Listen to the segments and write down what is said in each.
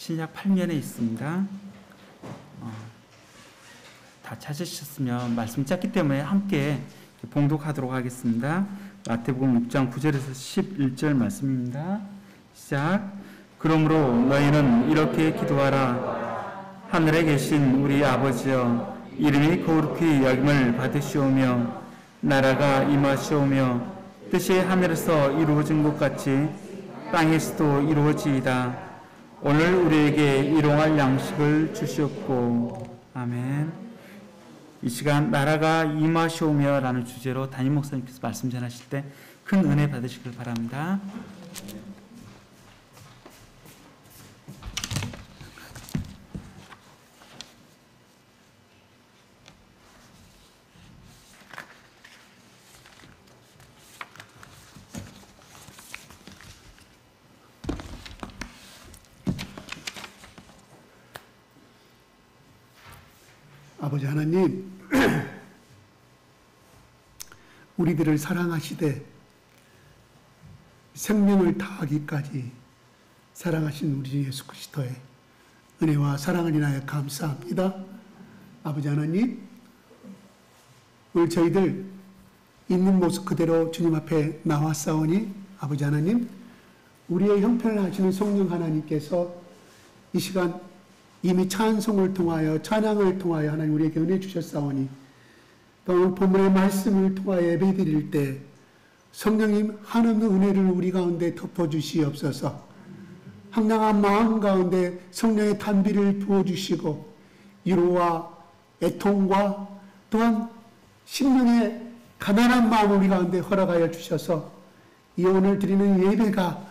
신약 8면에 있습니다. 다 찾으셨으면 말씀 짧기 때문에 함께 봉독하도록 하겠습니다. 마태복음 6장 9절에서 11절 말씀입니다. 시작. 그러므로 너희는 이렇게 기도하라. 하늘에 계신 우리 아버지여, 이름이 거룩히 여김을 받으시오며 나라가 임하시오며 뜻이 하늘에서 이루어진 것 같이 땅에서도 이루어지이다. 오늘 우리에게 일용할 양식을 주시옵고. 아멘. 이 시간 나라가 임하시오며 라는 주제로 담임 목사님께서 말씀 전하실 때 큰 은혜 받으시길 바랍니다. 아버지 하나님, 우리들을 사랑하시되 생명을 다하기까지 사랑하신 우리 주 예수 그리스도의 은혜와 사랑을 인하여 감사합니다. 아버지 하나님, 오늘 저희들 있는 모습 그대로 주님 앞에 나왔사오니 아버지 하나님, 우리의 형편을 하시는 성령 하나님께서 이 시간 이미 찬송을 통하여 찬양을 통하여 하나님 우리에게 은혜 주셨사오니 또 오늘 본문의 말씀을 통하여 예배드릴 때 성령님 한없는 은혜를 우리 가운데 덮어주시옵소서. 황량한 마음 가운데 성령의 단비를 부어주시고 위로와 애통과 또한 심령의 가난한 마음을 우리 가운데 허락하여 주셔서 이 오늘 드리는 예배가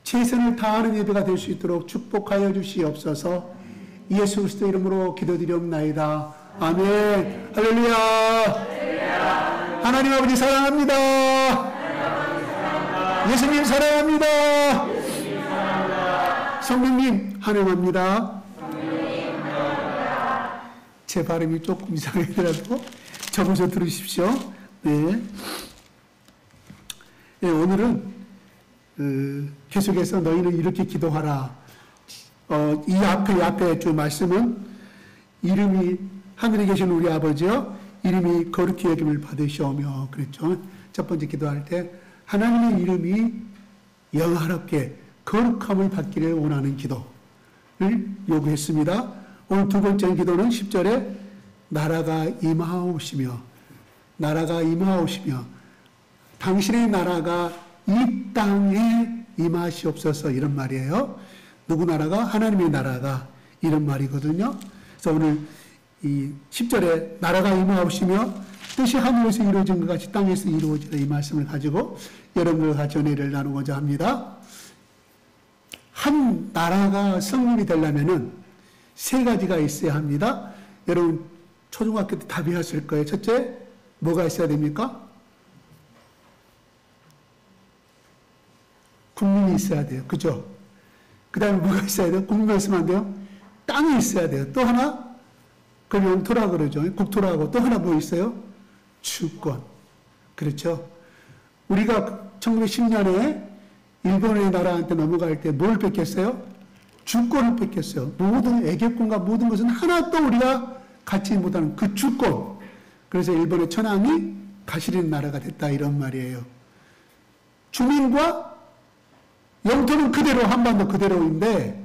최선을 다하는 예배가 될 수 있도록 축복하여 주시옵소서. 예수 그리스도 이름으로 기도드리옵나이다. 아멘. 할렐루야. 하나님 아버지 사랑합니다. 예수님 사랑합니다. 성령님 환영합니다. 제 발음이 조금 이상하더라도 적어서 들으십시오. 네. 네, 오늘은 계속해서 너희는 이렇게 기도하라. 이 앞에 주 말씀은 이름이 하늘에 계신 우리 아버지여, 이름이 거룩히 여김을 받으시오며 그랬죠. 첫 번째 기도할 때 하나님의 이름이 영화롭게 거룩함을 받기를 원하는 기도를 요구했습니다. 오늘 두 번째 기도는 10절에 나라가 임하오시며 당신의 나라가 이 땅에 임하시옵소서, 이런 말이에요. 누구 나라가? 하나님의 나라가, 이런 말이거든요. 그래서 오늘 이 10절에 나라가 임하옵시며 뜻이 하늘에서 이루어진 것 같이 땅에서 이루어지다, 이 말씀을 가지고 여러분들과 같이 은혜를 나누고자 합니다. 한 나라가 성립이 되려면은 세 가지가 있어야 합니다. 여러분 초등학교 때 다 배웠을 거예요. 첫째, 뭐가 있어야 됩니까? 국민이 있어야 돼요. 그죠? 그 다음에 뭐가 있어야 돼요? 국민이 있으면 안 돼요? 땅이 있어야 돼요. 또 하나, 그걸 영토라고 그러죠. 국토라고. 또 하나 뭐 있어요? 주권. 그렇죠? 우리가 1910년에 일본의 나라한테 넘어갈 때 뭘 뺏겼어요? 주권을 뺏겼어요. 모든 애격권과 모든 것은 하나도 우리가 갖지 못하는 그 주권. 그래서 일본의 천황이 가시린 나라가 됐다, 이런 말이에요. 주민과 영토는 그대로, 한반도 그대로인데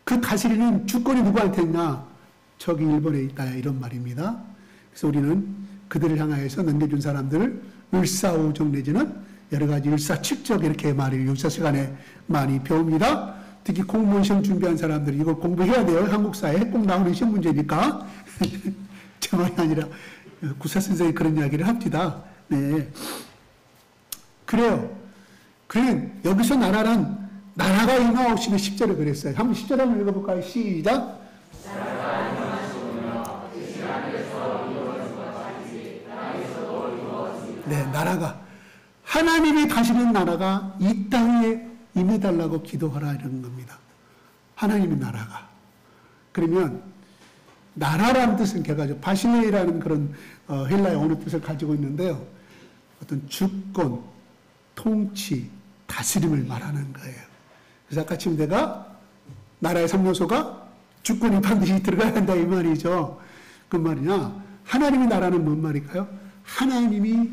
그 다스리는 주권이 누구한테 있냐? 저기 일본에 있다, 이런 말입니다. 그래서 우리는 그들을 향하여서 넘겨준 사람들을 을사오종 내지는 여러 가지 을사측적 이렇게 말을 역사 시간에 많이 배웁니다. 특히 공무원 시험 준비한 사람들이 이걸 공부해야 돼요. 한국 사회에 꼭 나오는 시험 문제니까. 제 말이 아니라 구사 선생이 그런 이야기를 합니다. 네. 그래요. 그래, 여기서 나라가 임하오시며 10절에 그랬어요. 한번 10절 한번 읽어볼까요? 시작. 네, 나라가, 하나님이 다스리는 나라가 이 땅에 임해달라고 기도하라, 이런 겁니다. 하나님의 나라가. 그러면 나라라는 뜻은 개가죠. 바실레이라는 그런 헬라의 어느 뜻을 가지고 있는데요. 어떤 주권, 통치, 다스림을 말하는 거예요. 그래서 아까 침대가 나라의 3요소가 주권이 반드시 들어가야 한다 이 말이죠. 그 말이냐? 하나님의 나라는 뭔 말일까요? 하나님이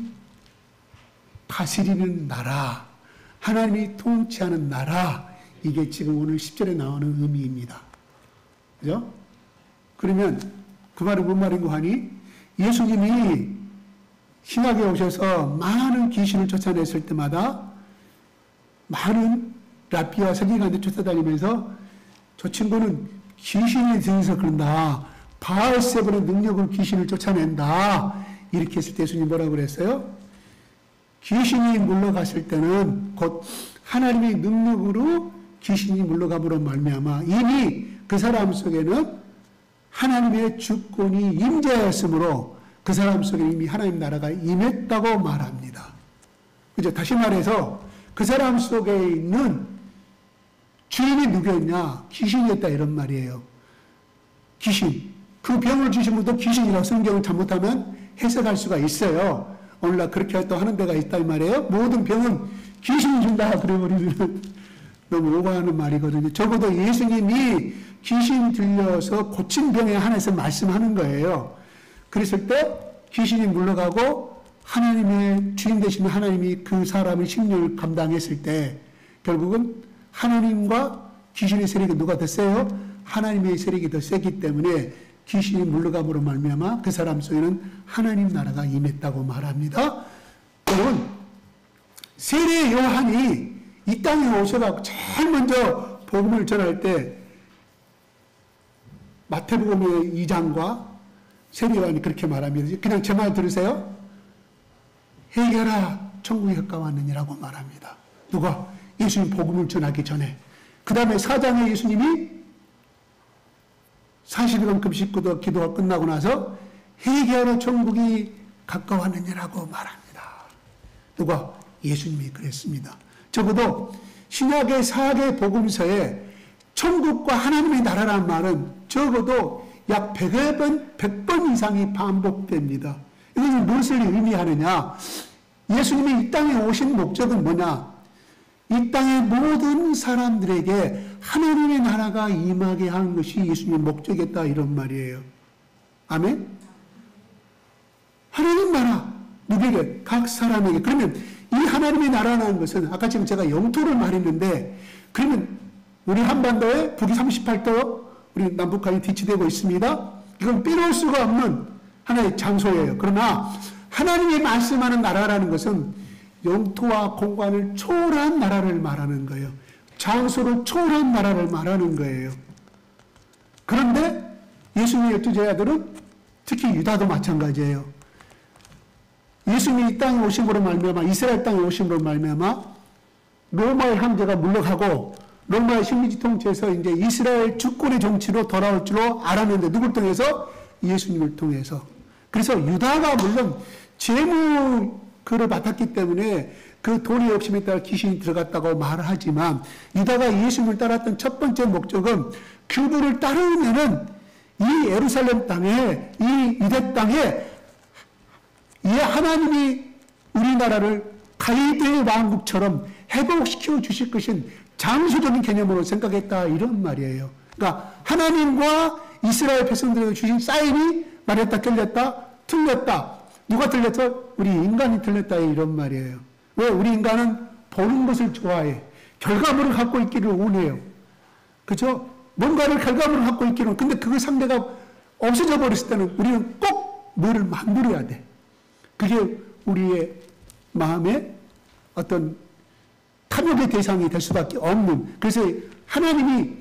다스리는 나라, 하나님이 통치하는 나라, 이게 지금 오늘 10절에 나오는 의미입니다. 그죠? 그러면 그 말은 뭔 말인고 하니, 예수님이 신약에 오셔서 많은 귀신을 쫓아냈을 때마다 많은 랍비와 서기관들 쫓아다니면서 저 친구는 귀신에 대해서 그런다, 바알세불의 능력으로 귀신을 쫓아낸다, 이렇게 했을 때 예수님이 뭐라고 그랬어요? 귀신이 물러갔을 때는 곧 하나님의 능력으로 귀신이 물러감으로 말미암아 이미 그 사람 속에는 하나님의 주권이 임재하였으므로 그 사람 속에 이미 하나님 나라가 임했다고 말합니다. 그죠? 다시 말해서 그 사람 속에 있는 주인이 누구였냐? 귀신이었다 이런 말이에요. 귀신. 그 병을 주신 분도 귀신이라고 성경을 잘못하면 해석할 수가 있어요. 오늘날 그렇게 또 하는 데가 있다 이 말이에요. 모든 병은 귀신이 준다 그래버리면 너무 오버하는 말이거든요. 적어도 예수님이 귀신 들려서 고친 병에 한해서 말씀하는 거예요. 그랬을 때 귀신이 물러가고 하나님의 주인 되신 하나님이 그 사람의 심령을 감당했을 때 결국은 하나님과 귀신의 세력이 누가 더 세요? 하나님의 세력이 더 세기 때문에 귀신이 물러감으로 말미암아 그 사람 속에는 하나님 나라가 임했다고 말합니다. 여러분, 세례 요한이 이 땅에 오셔서 제일 먼저 복음을 전할 때 마태복음의 2장과 세례 요한이 그렇게 말합니다. 그냥 제 말 들으세요. 회개하라, 천국이 가까웠느니라고 말합니다. 누가? 예수님 복음을 전하기 전에. 그 다음에 4장에 예수님이 40일간 금식기도 기도가 끝나고 나서 회개하라, 천국이 가까웠느니라고 말합니다. 누가? 예수님이 그랬습니다. 적어도 신약의 4개 복음서에 천국과 하나님의 나라라는 말은 적어도 약 100번 이상이 반복됩니다. 이것은 무엇을 의미하느냐? 예수님이 이 땅에 오신 목적은 뭐냐? 이 땅의 모든 사람들에게 하나님의 나라가 임하게 하는 것이 예수님의 목적이었다 이런 말이에요. 아멘? 하나님 나라 누구에게? 각 사람에게. 그러면 이 하나님의 나라라는 것은 아까 지금 제가 영토를 말했는데 그러면 우리 한반도에 북위 38도 우리 남북한이 뒤치되고 있습니다. 이건 빼놓을 수가 없는 하나의 장소예요. 그러나 하나님이 말씀하는 나라라는 것은 영토와 공간을 초월한 나라를 말하는 거예요. 장소를 초월한 나라를 말하는 거예요. 그런데 예수님의 12제자들은 특히 유다도 마찬가지예요. 예수님이 이 땅에 오심으로 말미암아 이스라엘 땅에 오심으로 말미암아 로마의 황제가 물러가고 로마의 식민지 통치에서 이제 이스라엘 주권의 정치로 돌아올 줄로 알았는데 누굴 통해서? 예수님을 통해서. 그래서 유다가 물론 재물을 맡았기 때문에 그 돈의 욕심에 따라 귀신이 들어갔다고 말하지만 유다가 예수님을 따랐던 첫 번째 목적은 그분을 따르면은 이 예루살렘 땅에 이 유대 땅에 이 하나님이 우리나라를 가이드의 왕국처럼 회복시켜 주실 것인 장소적인 개념으로 생각했다 이런 말이에요. 그러니까 하나님과 이스라엘 백성들에게 주신 사인이 말했다 틀렸다 틀렸다. 누가 틀렸어? 우리 인간이 틀렸다 이런 말이에요. 왜? 우리 인간은 보는 것을 좋아해. 결과물을 갖고 있기를 원해요. 그죠? 뭔가를 결과물을 갖고 있기를. 근데 그 상대가 없어져 버렸을 때는 우리는 꼭 뭐를 만들어야 돼. 그게 우리의 마음에 어떤 탐욕의 대상이 될 수밖에 없는. 그래서 하나님이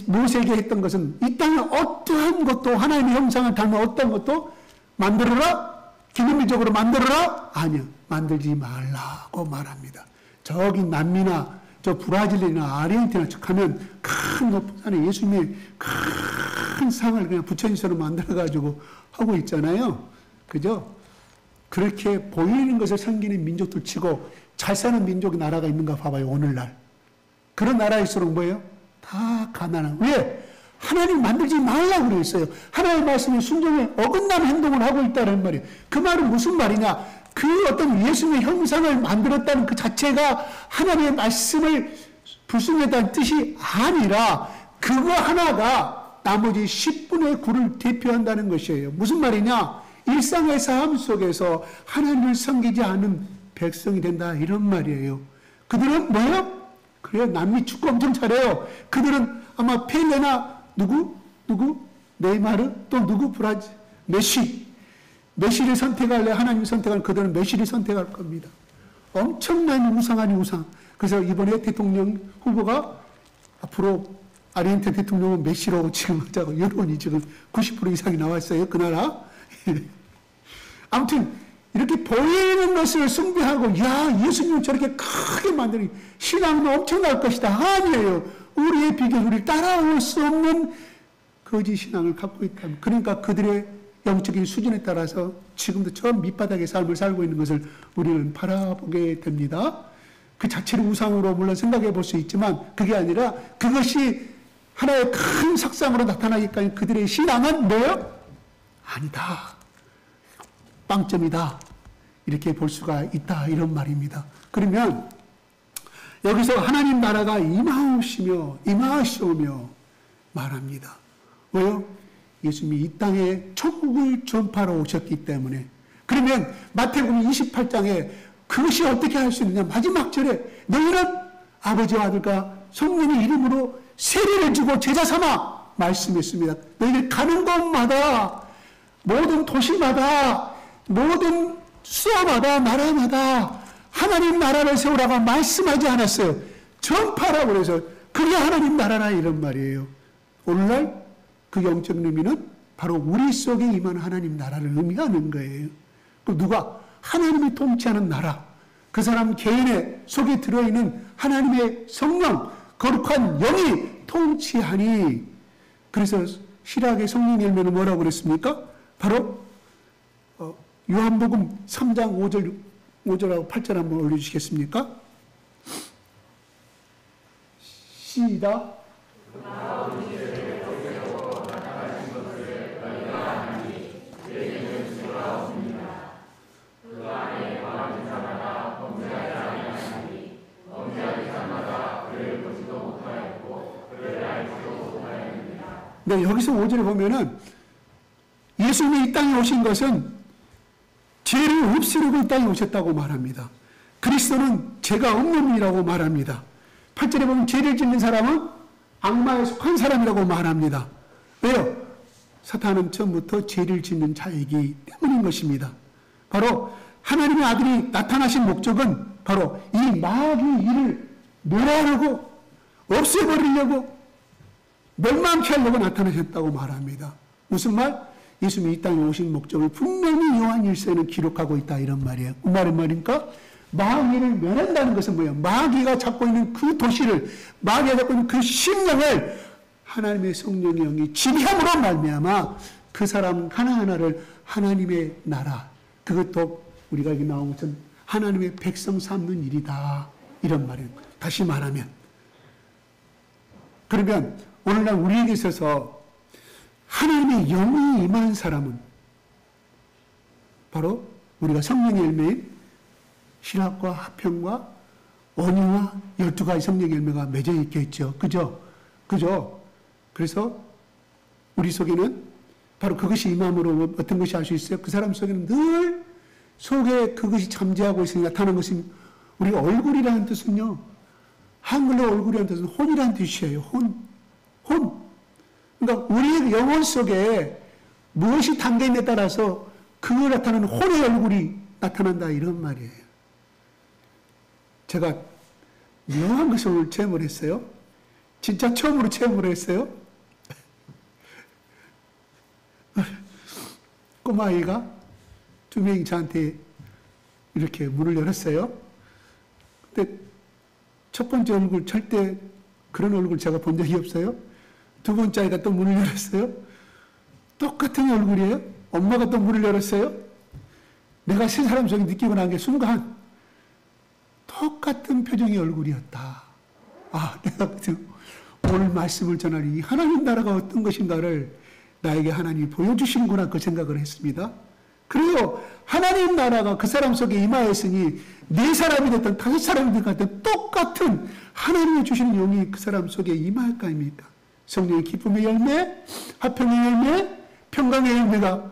모세에게 했던 것은 이 땅에 어떠한 것도 하나님의 형상을 닮은 어떤 것도 만들어라? 기념비적으로 만들어라? 아니요. 만들지 말라고 말합니다. 저기 남미나 저 브라질이나 아르헨티나 척하면 큰 높은 산에 예수님의 큰 상을 그냥 부처님처럼 만들어가지고 하고 있잖아요. 그죠? 그렇게 보이는 것을 섬기는 민족들 치고 잘 사는 민족 나라가 있는가 봐봐요. 오늘날. 그런 나라일수록 뭐예요? 다 가난한. 왜? 하나님 만들지 말라고 그랬어요. 하나님의 말씀에 순종에 어긋나는 행동을 하고 있다는 말이에요. 그 말은 무슨 말이냐? 그 어떤 예수님의 형상을 만들었다는 그 자체가 하나님의 말씀을 불순종했다는 뜻이 아니라 그 그거 하나가 나머지 10분의 9를 대표한다는 것이에요. 무슨 말이냐? 일상의 삶 속에서 하나님을 섬기지 않은 백성이 된다, 이런 말이에요. 그들은 뭐예요? 그래요, 남미 축구 엄청 잘해요. 그들은 아마 펠레나 누구? 네이마르? 또 누구? 브라질? 메시를 선택할래? 하나님을 선택할 그들은 메시를 선택할 겁니다. 엄청난 우상 아닌 우상. 그래서 이번에 대통령 후보가 앞으로 아르헨티나 대통령은 메시로 지금 하자고 여론이 지금 90% 이상이 나왔어요. 그 나라. 아무튼 이렇게 보이는 것을 숭배하고 야 예수님 저렇게 크게 만드니 신앙은 엄청날 것이다. 아니에요. 우리의 비결, 우리를 따라올 수 없는 거짓 신앙을 갖고 있다. 그러니까 그들의 영적인 수준에 따라서 지금도 저 밑바닥의 삶을 살고 있는 것을 우리는 바라보게 됩니다. 그 자체를 우상으로 물론 생각해 볼 수 있지만 그게 아니라 그것이 하나의 큰 석상으로 나타나기까지 그들의 신앙은 뭐예요? 아니다. 빵점이다. 이렇게 볼 수가 있다. 이런 말입니다. 그러면 여기서 하나님 나라가 임하시오며 말합니다. 왜요? 예수님이 이 땅에 천국을 전파하러 오셨기 때문에. 그러면 마태복음 28장에 그것이 어떻게 할 수 있느냐? 마지막 절에 너희는 아버지와 아들과 성령의 이름으로 세례를 주고 제자 삼아 말씀했습니다. 너희들 가는 곳마다 모든 도시마다 모든 수어마다 나라마다 하나님 나라를 세우라고 말씀하지 않았어요. 전파라고 그래서 그게 하나님 나라라 이런 말이에요. 오늘날 그 영적 의미는 바로 우리 속에 임한 하나님 나라를 의미하는 거예요. 또 누가? 하나님이 통치하는 나라. 그 사람 개인의 속에 들어있는 하나님의 성령, 거룩한 영이 통치하니. 그래서 신약의 성령 열매는 뭐라고 그랬습니까? 바로 요한복음 3장 5절하고 8절 한번 올려주시겠습니까? 시작. 네, 여기서 5절에 보면은 예수님이 이 땅에 오신 것은 죄를 없애려고 이 땅에 오셨다고 말합니다. 그리스도는 죄가 없는 분이라고 말합니다. 8절에 보면 죄를 짓는 사람은 악마에 속한 사람이라고 말합니다. 왜요? 사탄은 처음부터 죄를 짓는 자이기 때문인 것입니다. 바로 하나님의 아들이 나타나신 목적은 바로 이 마귀의 일을 멸하려고 없애버리려고 멸망케 하려고 나타나셨다고 말합니다. 무슨 말? 예수님이 이 땅에 오신 목적을 분명히 요한 1서에는 기록하고 있다 이런 말이에요. 그 말은 말입니까? 마귀를 멸한다는 것은 뭐예요? 마귀가 잡고 있는 그 도시를, 마귀가 잡고 있는 그 심령을 하나님의 성령의 영이 지배함으로 말미암아 그 사람 하나하나를 하나님의 나라, 그것도 우리가 여기 나온 것은 하나님의 백성 삼는 일이다 이런 말이에요. 다시 말하면 그러면 오늘날 우리에게 있어서 하나님의 영이 임한 사람은 바로 우리가 성령의 열매인 신학과 화평과 언유와 12가지 성령의 열매가 맺어 있겠죠. 그죠? 그래서 우리 속에는 바로 그것이 임함으로 어떤 것이 알 수 있어요? 그 사람 속에는 늘 속에 그것이 잠재하고 있으니 나타나는 것이 우리가 얼굴이라는 뜻은요. 한글로 얼굴이라는 뜻은 혼이라는 뜻이에요. 혼. 그러니까 우리의 영혼 속에 무엇이 담겨있느냐에 따라서 그걸 나타나는 혼의 얼굴이 나타난다 이런 말이에요. 제가 묘한 것을 오늘 체험을 했어요. 진짜 처음으로 체험을 했어요. 꼬마아이가 2명이 저한테 이렇게 문을 열었어요. 근데 첫 번째 얼굴 절대 그런 얼굴 제가 본 적이 없어요. 두 번째 아이가 또 문을 열었어요. 똑같은 얼굴이에요. 엄마가 또 문을 열었어요. 내가 세 사람 속에 느끼고 난 게 순간 똑같은 표정의 얼굴이었다. 아, 내가 오늘 말씀을 전하니 이 하나님 나라가 어떤 것인가를 나에게 하나님이 보여주시는구나 그 생각을 했습니다. 그래요. 하나님 나라가 그 사람 속에 임하였으니 4사람이 됐든 5사람이 됐든 똑같은 하나님이 주시는 영이 그 사람 속에 임할 거 아닙니까? 성령의 기쁨의 열매, 화평의 열매, 평강의 열매가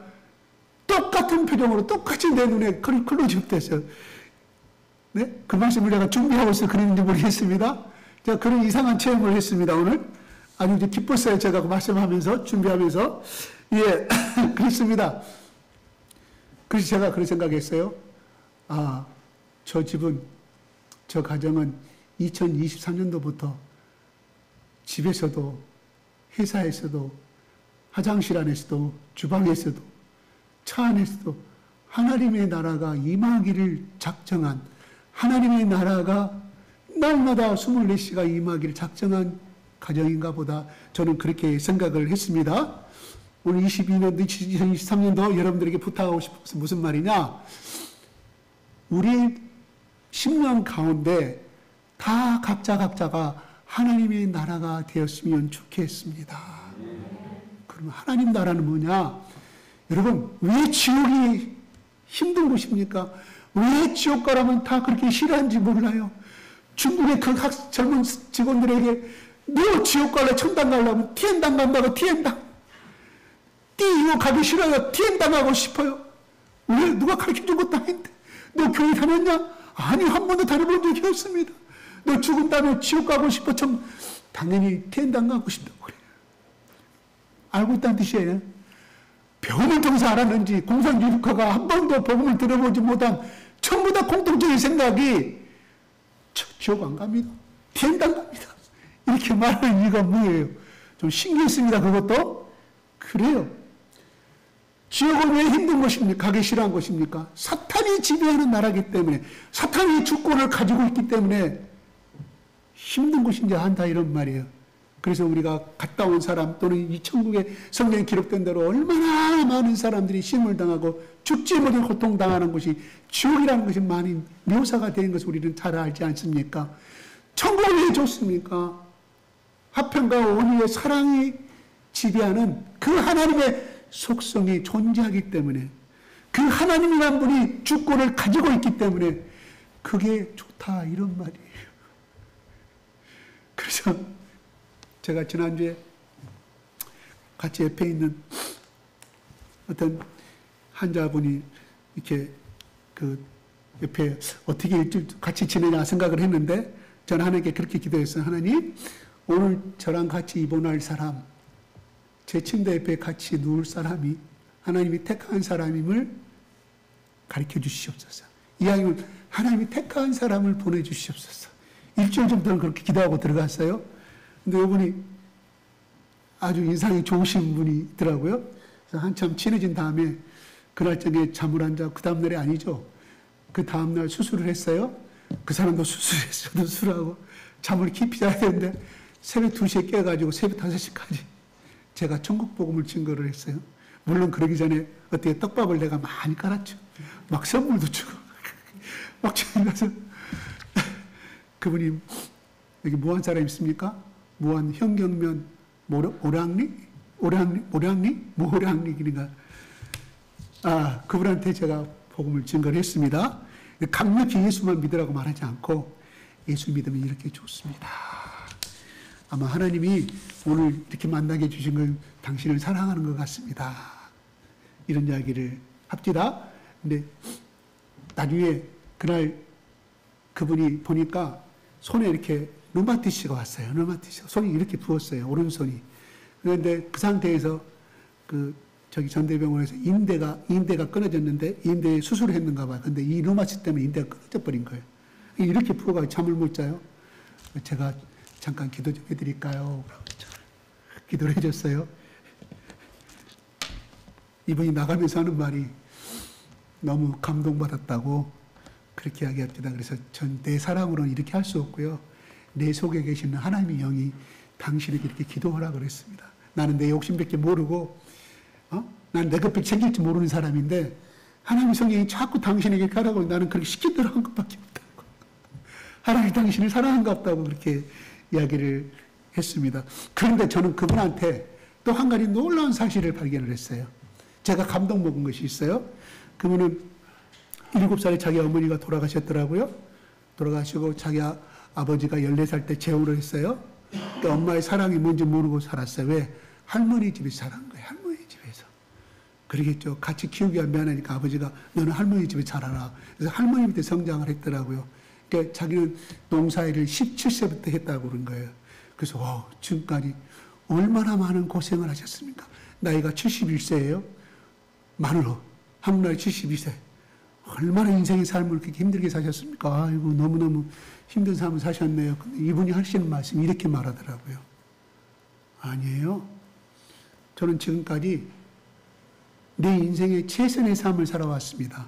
똑같은 표정으로 똑같이 내 눈에 클로즈업됐어요. 네? 그 말씀을 제가 준비하고 있어서 그랬는지 모르겠습니다. 제가 그런 이상한 체험을 했습니다, 오늘. 아주 이제 기뻤어요, 제가 그 말씀하면서, 준비하면서. 예, 그렇습니다. 그래서 제가 그런 생각했어요. 아, 저 집은, 저 가정은 2023년도부터 집에서도, 회사에서도, 화장실 안에서도, 주방에서도, 차 안에서도 하나님의 나라가 임하기를 작정한, 하나님의 나라가 날마다 24시가 임하기를 작정한 가정인가 보다, 저는 그렇게 생각을 했습니다. 오늘 22년도, 2023년도 여러분들에게 부탁하고 싶어서 무슨 말이냐? 우리 10년 가운데 다 각자가 하나님의 나라가 되었으면 좋겠습니다. 그럼 하나님 나라는 뭐냐? 여러분, 왜 지옥이 힘든 곳입니까? 왜 지옥 가라면 다 그렇게 싫어하는지 몰라요. 중국의 그 젊은 직원들에게 너 지옥 갈래, 천당 가려면 티엔당 간다고, 티엔당. 이거 가기 싫어요. 티엔당 가고 싶어요. 왜? 누가 가르쳐준 것도 아닌데. 너 교회 다녔냐? 아니, 한 번도 다녀본 적이 없습니다. 너 죽은 다음에 지옥 가고 싶어. 당연히 티엔당 가고 싶다고 그래요. 알고 있다는 뜻이에요. 병을 통해서 알았는지 공산주의국가가 한 번도 복음을 들어보지 못한 전부 다 공통적인 생각이 지옥 안 갑니다. 티엔당 갑니다. 이렇게 말하는 이유가 뭐예요? 좀 신기했습니다. 그것도. 그래요. 지옥은 왜 힘든 것입니까? 가기 싫어한 것입니까? 사탄이 지배하는 나라이기 때문에, 사탄이 주권을 가지고 있기 때문에 힘든 곳인지 안다, 이런 말이에요. 그래서 우리가 갔다 온 사람, 또는 이 천국의 성경에 기록된 대로 얼마나 많은 사람들이 심을 당하고 죽지 못해 고통당하는 것이 지옥이라는 것이 많이 묘사가 된 것을 우리는 잘 알지 않습니까? 천국은 왜 좋습니까? 화평과 온유의 사랑이 지배하는 그 하나님의 속성이 존재하기 때문에, 그 하나님이란 분이 주권을 가지고 있기 때문에 그게 좋다, 이런 말이에요. 그래서 제가 지난주에 같이 옆에 있는 어떤 환자분이 이렇게 그 옆에 어떻게 일주일 같이 지내냐 생각을 했는데, 저는 하나님께 그렇게 기도했어요. 하나님, 오늘 저랑 같이 입원할 사람, 제 침대 옆에 같이 누울 사람이 하나님이 택한 사람임을 가르쳐 주시옵소서. 이왕이면 하나님이 택한 사람을 보내주시옵소서. 일주일 정도는 그렇게 기도하고 들어갔어요. 근데 이분이 아주 인상이 좋으신 분이더라고요. 그래서 한참 친해진 다음에 그날 저녁에 잠을 안 자고, 그 다음날이 아니죠. 그 다음날 수술을 했어요. 그 사람도 수술했어요. 저도 수술하고 잠을 깊이 자야 되는데 새벽 2시에 깨가지고 새벽 5시까지 제가 천국 복음을 증거를 했어요. 물론 그러기 전에 어떻게 떡밥을 내가 많이 깔았죠. 막 선물도 주고 막 가서 그분이 여기 무한 사람 있습니까? 무한 현경면 모량리인가? 아, 그분한테 제가 복음을 증거를 했습니다. 강력히 예수만 믿으라고 말하지 않고 예수 믿으면 이렇게 좋습니다. 아마 하나님이 오늘 이렇게 만나게 해주신 건 당신을 사랑하는 것 같습니다. 이런 이야기를 합디다. 근데 나중에 그날 그분이 보니까 손에 이렇게 류마티스가 왔어요. 류마티스. 손이 이렇게 부었어요. 오른손이. 그런데 그 상태에서 저기 전대병원에서 인대가 끊어졌는데 인대에 수술을 했는가 봐요. 근데 이 류마티스 때문에 인대가 끊어져 버린 거예요. 이렇게 부어가지고 잠을 못 자요. 제가 잠깐 기도 좀 해드릴까요? 기도를 해줬어요. 이분이 나가면서 하는 말이 너무 감동받았다고 그렇게 이야기합니다. 그래서 전 내 사랑으로는 이렇게 할 수 없고요. 내 속에 계시는 하나님의 영이 당신에게 이렇게 기도하라 그랬습니다. 나는 내 욕심밖에 모르고, 난 내 것밖에 챙길지 모르는 사람인데 하나님의 성령이 자꾸 당신에게 가라고, 나는 그렇게 시킨 대로 한 것밖에 없다고. 하나님이 당신을 사랑한갑다고 그렇게 이야기를 했습니다. 그런데 저는 그분한테 또 한 가지 놀라운 사실을 발견을 했어요. 제가 감동 먹은 것이 있어요. 그분은 7살에 자기 어머니가 돌아가셨더라고요. 돌아가시고 자기 아버지가 14살 때 재혼을 했어요. 그러니까 엄마의 사랑이 뭔지 모르고 살았어요. 왜? 할머니 집에서 자란 거예요. 할머니 집에서. 그러겠죠. 같이 키우기가 미안하니까 아버지가 너는 할머니 집에 자라라. 그래서 할머니 밑에 성장을 했더라고요. 그러니까 자기는 농사일을 17세부터 했다고 그런 거예요. 그래서 지금까지 얼마나 많은 고생을 하셨습니까? 나이가 71세예요. 만으로 한국 나이 72세. 얼마나 인생의 삶을 그렇게 힘들게 사셨습니까? 아이고 너무너무 힘든 삶을 사셨네요. 근데 이분이 하시는 말씀이 이렇게 말하더라고요. 아니에요. 저는 지금까지 내 인생의 최선의 삶을 살아왔습니다.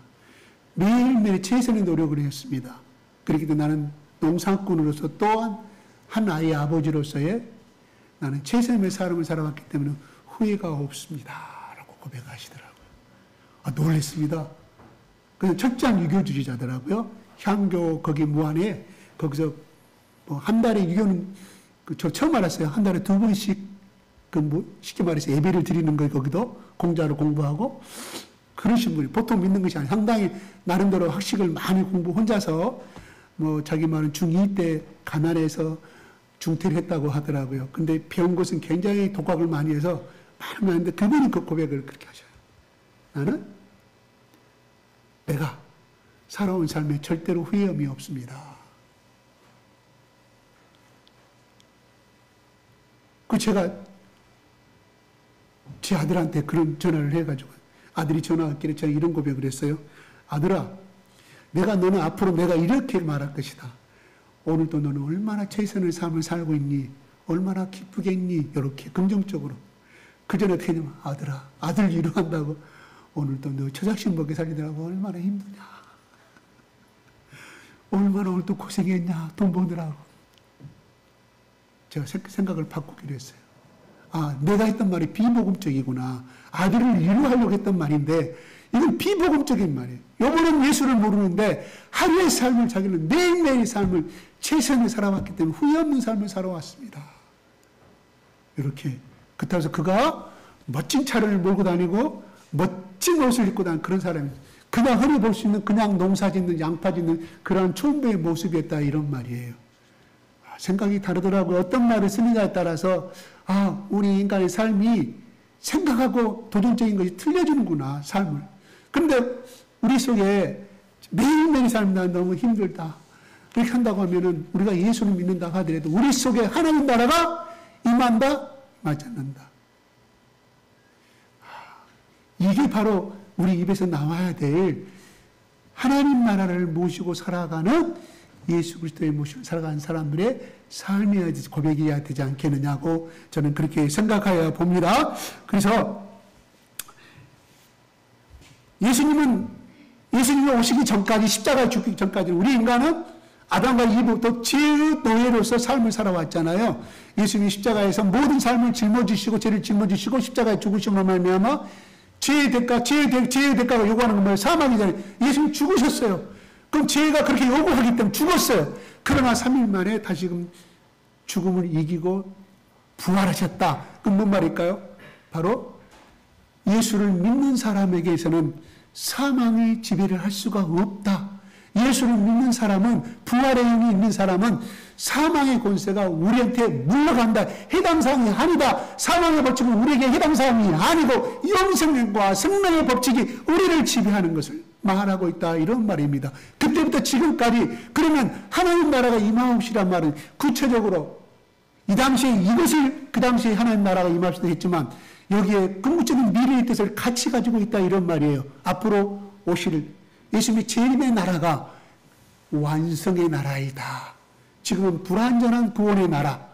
매일매일 최선의 노력을 했습니다. 그렇기 때문에 나는 농사꾼으로서 또한 한 아이의 아버지로서의 나는 최선의 삶을 살아왔기 때문에 후회가 없습니다. 라고 고백하시더라고요. 놀랐습니다. 그래서 철저한 유교주의자더라고요. 향교 거기 무안에 거기서 뭐 한 달에 유교는 저 처음 알았어요. 한 달에 2번씩 쉽게 말해서 예배를 드리는 거 거기도 공자로 공부하고 그러신 분이 보통 믿는 것이 아니에요. 상당히 나름대로 학식을 많이 공부 혼자서 뭐 자기 말은 중2 때 가난해서 중퇴를 했다고 하더라고요. 근데 배운 것은 굉장히 독학을 많이 해서 많은데 그분이 그 고백을 그렇게 하셔요. 나는 내가 살아온 삶에 절대로 후회함이 없습니다. 제가 제 아들한테 그런 전화를 해가지고 아들이 전화했길래 제가 이런 고백을 했어요. 아들아, 너는 앞으로 내가 이렇게 말할 것이다. 오늘도 너는 얼마나 최선의 삶을 살고 있니? 얼마나 기쁘겠니? 이렇게 긍정적으로. 그 전에 어떻게 했냐면 아들아, 아들 위로한다고 오늘도 너 처자식 먹게 살리더라고. 얼마나 힘드냐. 얼마나 오늘도 고생했냐. 돈 버느라고. 제가 생각을 바꾸기로 했어요. 내가 했던 말이 비복음적이구나. 아들을 위로하려고 했던 말인데 이건 비복음적인 말이에요. 요번은 예수를 모르는데 하루의 삶을 자기는 매일매일의 삶을 최선을 살아왔기 때문에 후회 없는 삶을 살아왔습니다. 이렇게. 그렇다고 해서 그가 멋진 차를 몰고 다니고 멋진 옷을 입고 다니는 그런 사람이에요. 그냥 흔히 볼 수 있는 그냥 농사 짓는 양파 짓는 그런 촌배의 모습이었다 이런 말이에요. 생각이 다르더라고요. 어떤 말을 쓰느냐에 따라서 우리 인간의 삶이 생각하고 도전적인 것이 틀려지는구나, 삶을. 그런데 우리 속에 매일매일 삶이 난 너무 힘들다. 그렇게 한다고 하면은 우리가 예수를 믿는다 하더라도 우리 속에 하나님 나라가 임한다? 임하지 않는다. 이게 바로 우리 입에서 나와야 될 하나님 나라를 모시고 살아가는 예수 그리스도의 모시고 살아가는 사람들의 삶이어야 고백이어야 되지 않겠느냐고 저는 그렇게 생각하여 봅니다. 그래서 예수님이 오시기 전까지 십자가에 죽기 전까지 우리 인간은 아담과 이브부터 죄의 노예로서 삶을 살아왔잖아요. 예수님이 십자가에서 모든 삶을 짊어지시고 죄를 짊어지시고 십자가에 죽으심으로 말미암아 죄의 대가가 요구하는 건 뭐예요? 사망이잖아요. 예수님 죽으셨어요. 그럼 죄가 그렇게 요구하기 때문에 죽었어요. 그러나 3일 만에 다시금 죽음을 이기고 부활하셨다. 그럼 뭔 말일까요? 바로 예수를 믿는 사람에게서는 사망이 지배를 할 수가 없다. 예수를 믿는 사람은, 부활의 힘이 있는 사람은 사망의 권세가 우리한테 물러간다. 해당 사항이 아니다. 사망의 법칙은 우리에게 해당 사항이 아니고 영생과 생명의 법칙이 우리를 지배하는 것을 말하고 있다. 이런 말입니다. 그때부터 지금까지 그러면 하나님 나라가 임하옵시란 말은 구체적으로 이 당시에 이것을 그 당시에 하나님 나라가 임하옵시다 했지만 여기에 궁극적인 미래의 뜻을 같이 가지고 있다. 이런 말이에요. 앞으로 오실 예수님의 재림의 나라가 완성의 나라이다. 지금은 불완전한 구원의 나라.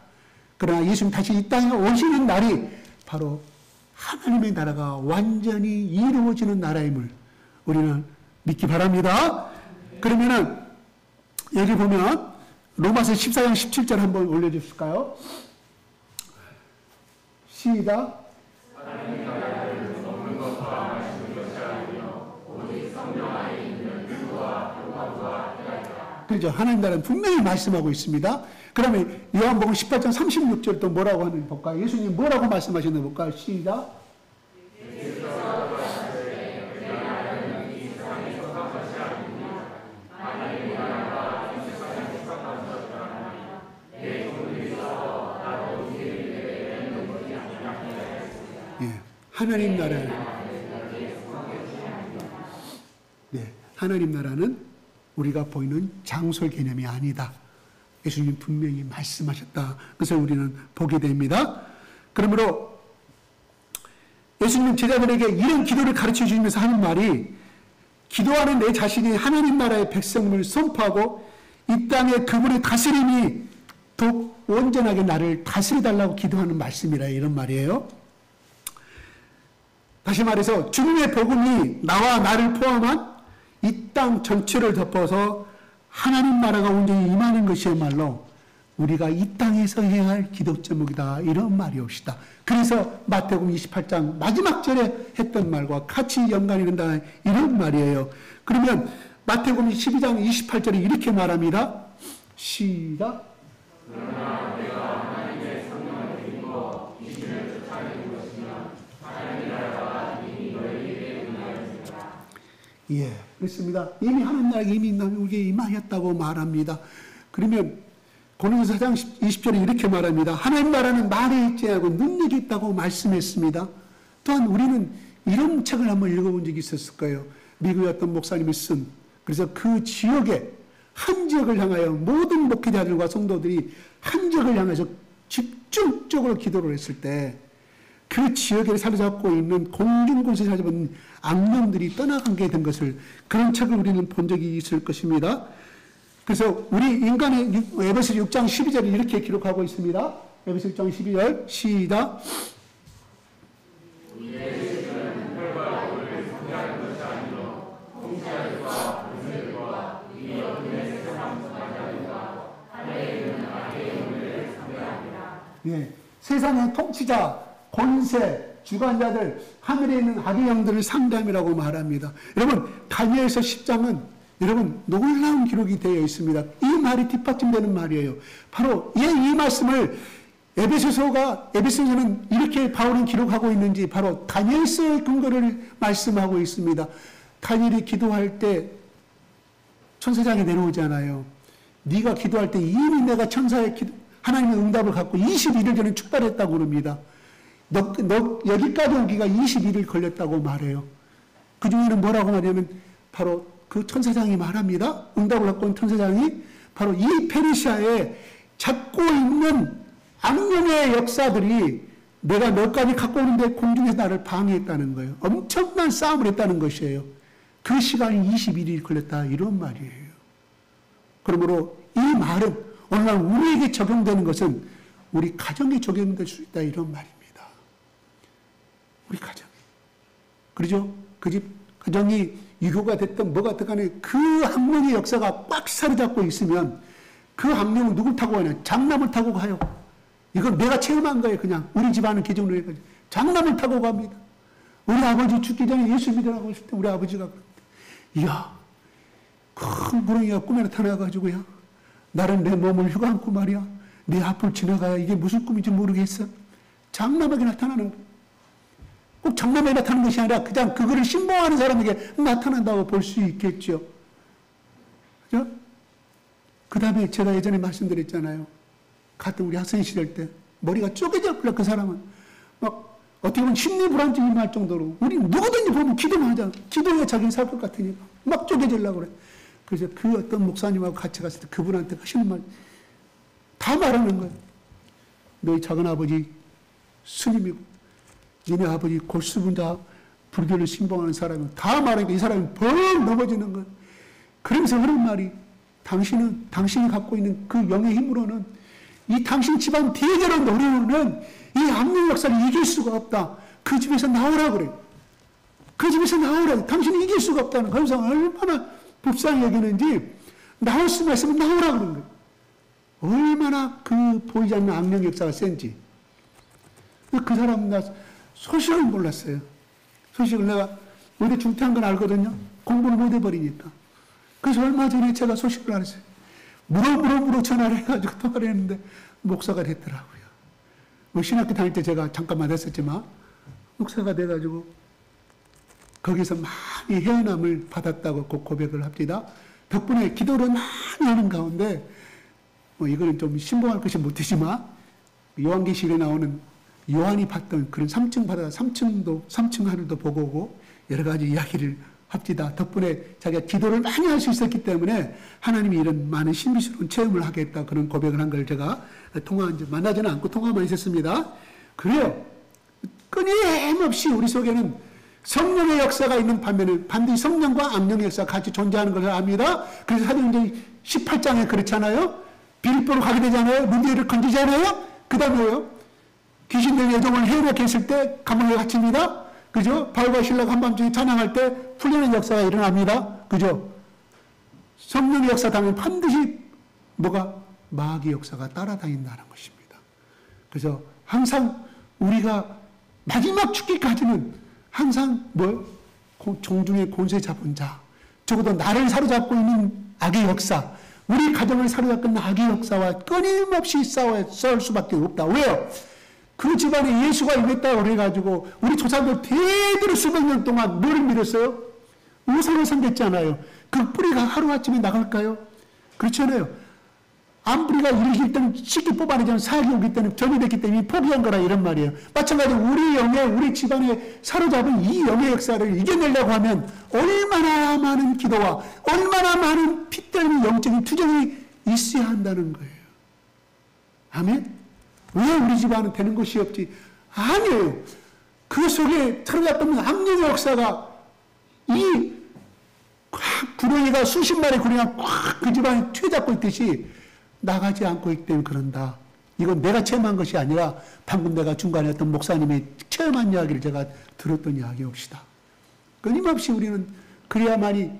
그러나 예수님 다시 이 땅에 오시는 날이 바로 하나님의 나라가 완전히 이루어지는 나라임을 우리는 믿기 바랍니다. 그러면은 여기 보면 로마서 14장 17절 한번 올려주실까요? 시작. 그렇죠. 하나님 나라는 분명히 말씀하고 있습니다. 그러면 요한복음 18장 36절 또 뭐라고 하는지 볼까요? 예수님 뭐라고 말씀하셨는지 볼까요? 시작. 하나님 나라. 네, 하나님 나라는 우리가 보이는 장소의 개념이 아니다. 예수님 분명히 말씀하셨다. 그것을 우리는 보게 됩니다. 그러므로 예수님은 제자들에게 이런 기도를 가르쳐 주시면서 하는 말이, 기도하는 내 자신이 하나님 나라의 백성을 선포하고 이 땅에 그분의 다스림이 더 온전하게 나를 다스려달라고 기도하는 말씀이라, 이런 말이에요. 다시 말해서 주님의 복음이 나와 나를 포함한 이 땅 전체를 덮어서 하나님 나라가 온전히 임하는 것이야말로 우리가 이 땅에서 해야 할 기도 제목이다, 이런 말이옵시다. 그래서 마태복음 28장 마지막 절에 했던 말과 같이 연관이 된다, 이런 말이에요. 그러면 마태복음 12장 28절에 이렇게 말합니다. 시작. 예, 그렇습니다. 이미 하나님 나라가 이미 우리에게 임하였다고 말합니다. 그러면 고린도서 4장 20절에 이렇게 말합니다. 하나님 나라는 말에 있지 않고 능력이 있다고 말씀했습니다. 또한 우리는 이런 책을 한번 읽어본 적이 있었을 거예요. 미국의 어떤 목사님이 쓴, 그래서 그 지역에, 한 지역을 향하여 모든 목회자들과 성도들이 한 지역을 향해서 집중적으로 기도를 했을 때 그 지역에 사로잡고 있는 공중곳에 사로잡은 악령들이 떠나가게 된 것을, 그런 책을 우리는 본 적이 있을 것입니다. 그래서 우리 인간의 에베소 6장 12절에 이렇게 기록하고 있습니다. 에베소 6장 12절 시작. 예, 세상의 통치자, 권세, 주관자들, 하늘에 있는 악의 영들을 상담이라고 말합니다. 여러분, 다니엘서 10장은 여러분 놀라운 기록이 되어 있습니다. 이 말이 뒷받침되는 말이에요. 바로 이 말씀을 에베소서는 이렇게 바울은 기록하고 있는지 바로 다니엘서의 근거를 말씀하고 있습니다. 다니엘이 기도할 때 천사장이 내려오잖아요. 네가 기도할 때 이미 내가 천사의 하나님의 응답을 갖고 21일 전에 출발했다고 그럽니다. 너 여기까지 오기가 21일 걸렸다고 말해요. 그 중에는 뭐라고 말하냐면 바로 그 천사장이 말합니다. 응답을 갖고 온 천사장이 바로 이 페르시아에 잡고 있는 악령의 역사들이 내가 너까지 갖고 오는데 공중에서 나를 방해했다는 거예요. 엄청난 싸움을 했다는 것이에요. 그 시간이 21일이 걸렸다, 이런 말이에요. 그러므로 이 말은 오늘날 우리에게 적용되는 것은 우리 가정에 적용될 수 있다, 이런 말입니다. 우리 가정이. 그러죠? 그 집 가정이 유교가 됐든 뭐가 됐든 간에 그 악령의 역사가 꽉 사로잡고 있으면 그 악령은 누굴 타고 가냐? 장남을 타고 가요. 이건 내가 체험한 거예요. 그냥 우리 집안은 기존으로 해가지고 장남을 타고 갑니다. 우리 아버지 죽기 전에 예수 믿으라고 했을 때 우리 아버지가 그런데, 이야, 큰 구렁이가 꿈에 나타나가지고요, 나는 내 몸을 휘감고 말이야, 내 앞을 지나가야 이게 무슨 꿈인지 모르겠어. 장남에게 나타나는 거예요. 꼭 장남에게 나타나는 것이 아니라 그냥 그거를 신봉하는 사람에게 나타난다고 볼 수 있겠죠. 그죠? 그 다음에 제가 예전에 말씀드렸잖아요. 같은 우리 학생 시절 때 머리가 쪼개져 버려. 그 사람은 막 어떻게 보면 심리불안증이 날 정도로, 우리 누구든지 보면 기도만 하잖아. 기도해 자기는 살 것 같으니까 막 쪼개지려고 그래. 그래서 그 어떤 목사님하고 같이 갔을 때 그분한테 하시는 말 다 말하는 거예요. 너희 작은아버지 스님이고 너네 아버지 골수분자 불교를 신봉하는 사람은 다 말하니까 이 사람이 벙 넘어지는 거예요. 그러면서 그런 말이, 당신이 갖고 있는 그 영의 힘으로는 이 당신 집안 대대로 노려오는 이 악령 역사를 이길 수가 없다. 그 집에서 나오라 그래요. 그 집에서 나오라. 당신이 이길 수가 없다는, 그래서 얼마나 불쌍히 여기는지 나올 수만 있으면 나오라 그러는 거예요. 얼마나 그 보이지 않는 악령 역사가 센지. 그 사람은 나 소식을 몰랐어요. 소식을 내가 의대 중퇴한 건 알거든요. 공부를 못 해버리니까. 그래서 얼마 전에 제가 소식을 알았어요. 물어 전화를 해가지고 통화를 했는데 목사가 됐더라고요. 뭐 신학교 다닐 때 제가 잠깐만 했었지만 목사가 돼가지고 거기서 많이 해안함을 받았다고 고백을 합니다. 덕분에 기도를 많이 하는 가운데, 뭐 이거는 좀 신봉할 것이 못되지만 요한계시록에 나오는 요한이 봤던 그런 3층 바다, 3층 하늘도 보고 오고 여러 가지 이야기를 합디다. 덕분에 자기가 기도를 많이 할 수 있었기 때문에 하나님이 이런 많은 신비스러운 체험을 하겠다. 그런 고백을 한 걸 제가 만나지는 않고 통화만 있었습니다. 그래요. 끊임없이 우리 속에는 성령의 역사가 있는 반면에 반드시 성령과 악령의 역사가 같이 존재하는 것을 압니다. 그래서 사도행전 18장에 그렇잖아요. 빌립보로 가게 되잖아요. 문제를 건지잖아요. 그 다음에요. 귀신들 여종을 해롭게 했을 때 감옥에 갇힙니다. 그죠? 바울과 실라가 한밤중에 찬양할 때 풀리는 역사가 일어납니다. 그죠? 성령의 역사 당연 반드시 뭐가 마귀의 역사가 따라다닌다는 것입니다. 그래서 항상 우리가 마지막 죽기까지는 항상 종중의 권세 잡은 자, 적어도 나를 사로잡고 있는 악의 역사, 우리 가정을 사로잡고 있는 악의 역사와 끊임없이 싸울 수밖에 없다. 왜요? 그 집안에 예수가 임했다고 그래가지고 우리 조상들 대대로 수백 년 동안 뭐를 믿었어요? 우상을 섬겼잖아요. 그 뿌리가 하루아침에 나갈까요? 그렇잖아요. 암뿌리가 일길 때는 쉽게 뽑아내자면 사기 오기 때문에 점이 됐기 때문에 포기한 거라 이런 말이에요. 마찬가지로 우리 집안에 사로잡은 이 영의 역사를 이겨내려고 하면 얼마나 많은 기도와 얼마나 많은 피 떨린 영적인 투쟁이 있어야 한다는 거예요. 아멘? 왜 우리 집안은 되는 것이 없지? 아니에요. 그 속에 사로잡은 악령의 역사가 이 구렁이가 수십 마리 구렁이가 꽉 그 집안에 튀어잡고 있듯이 나가지 않고 있기 때문에 그런다. 이건 내가 체험한 것이 아니라 방금 내가 중간에 어떤 목사님이 체험한 이야기를 제가 들었던 이야기옵시다. 끊임없이 우리는 그래야만이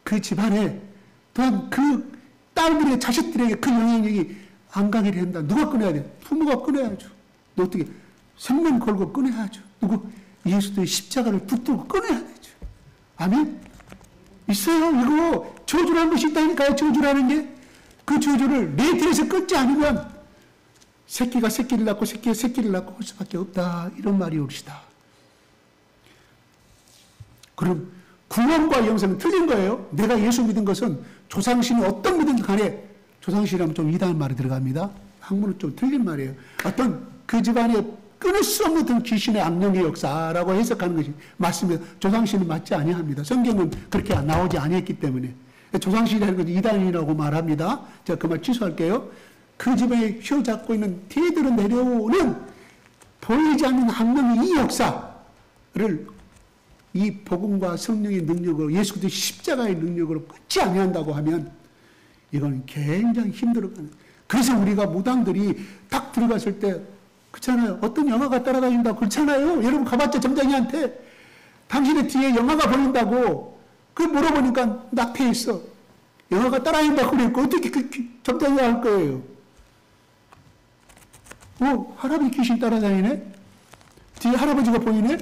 그 집안에 또한 그 딸들의 자식들에게 그 영향력이 안 가게 된다. 누가 끊어야 돼? 부모가 끊어야죠. 너 어떻게 생명 걸고 끊어야죠. 누구 예수의 십자가를 붙들고 끊어야 되죠. 아멘? 있어요. 이거 저주라는 것이 있다니까요. 저주라는 게. 그 저주를 내 뒤에서 끊지 않으면 새끼가 새끼를 낳고 새끼가 새끼를 낳고 할 수밖에 없다. 이런 말이 옵시다. 그럼 구원과 영생은 틀린 거예요. 내가 예수 믿은 것은 조상신이 어떤 믿은지 간에 조상신이라면 좀 이상한 말이 들어갑니다. 한문은 좀 틀린 말이에요. 어떤 그 집안에 끊을 수 없는 어떤 귀신의 악령의 역사라고 해석하는 것이 맞습니다. 조상신은 맞지 아니합니다. 성경은 그렇게 나오지 아니했기 때문에. 조상신이라는 것은 이단이라고 말합니다. 제가 그 말 취소할게요. 그 집에 휘어잡고 있는 대대로 내려오는 보이지 않는 악령의 이 역사를 이 복음과 성령의 능력으로 예수 그리스도의 십자가의 능력으로 끊지 아니한다고 하면 이건 굉장히 힘들어가는. 그래서 우리가 무당들이 딱 들어갔을 때 그렇잖아요. 어떤 영화가 따라다닌다고 그렇잖아요. 여러분 가봤죠? 점장이한테 당신의 뒤에 영화가 보인다고 그 물어보니까 낙태에 있어. 영화가 따라다닌다고 그랬고 어떻게 그 점장이 할 거예요? 할아버지 귀신 따라다니네? 뒤에 할아버지가 보이네?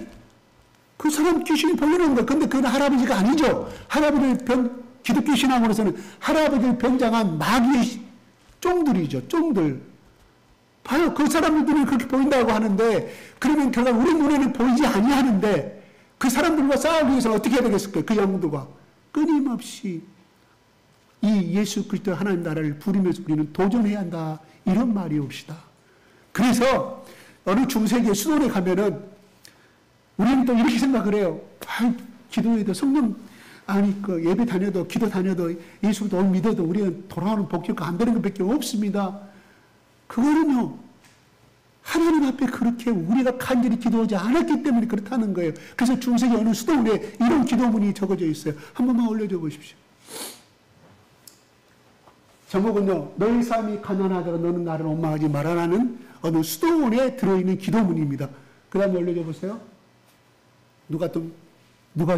그 사람 귀신이 보이는 거야. 근데 그건 할아버지가 아니죠. 할아버지를 기독교 신앙으로서는 할아버지를 변장한 마귀의 쫑들이죠. 쫑들. 봐요. 그 사람들이 그렇게 보인다고 하는데 그러면 결국 우리 눈에는 보이지 아니하는데 그 사람들과 싸우기 위해서는 어떻게 해야 되겠을까요? 그 영들과 끊임없이 이 예수 그리스도 하나님 나라를 부리면서 우리는 도전해야 한다. 이런 말이 옵시다. 그래서 어느 중세기의 수도원에 가면은 우리는 또 이렇게 생각을 해요. 기도해도 성령 그 예배 다녀도 기도 다녀도 예수 너무 믿어도 우리는 돌아오는 복지가 안 되는 것밖에 없습니다. 그거는요. 하나님 앞에 그렇게 우리가 간절히 기도하지 않았기 때문에 그렇다는 거예요. 그래서 중세기 어느 수도원에 이런 기도문이 적어져 있어요. 한 번만 올려줘 보십시오. 제목은요. 너희 삶이 가난하더라 너는 나를 원망하지 말아라는 어느 수도원에 들어있는 기도문입니다. 그 다음에 올려줘 보세요. 누가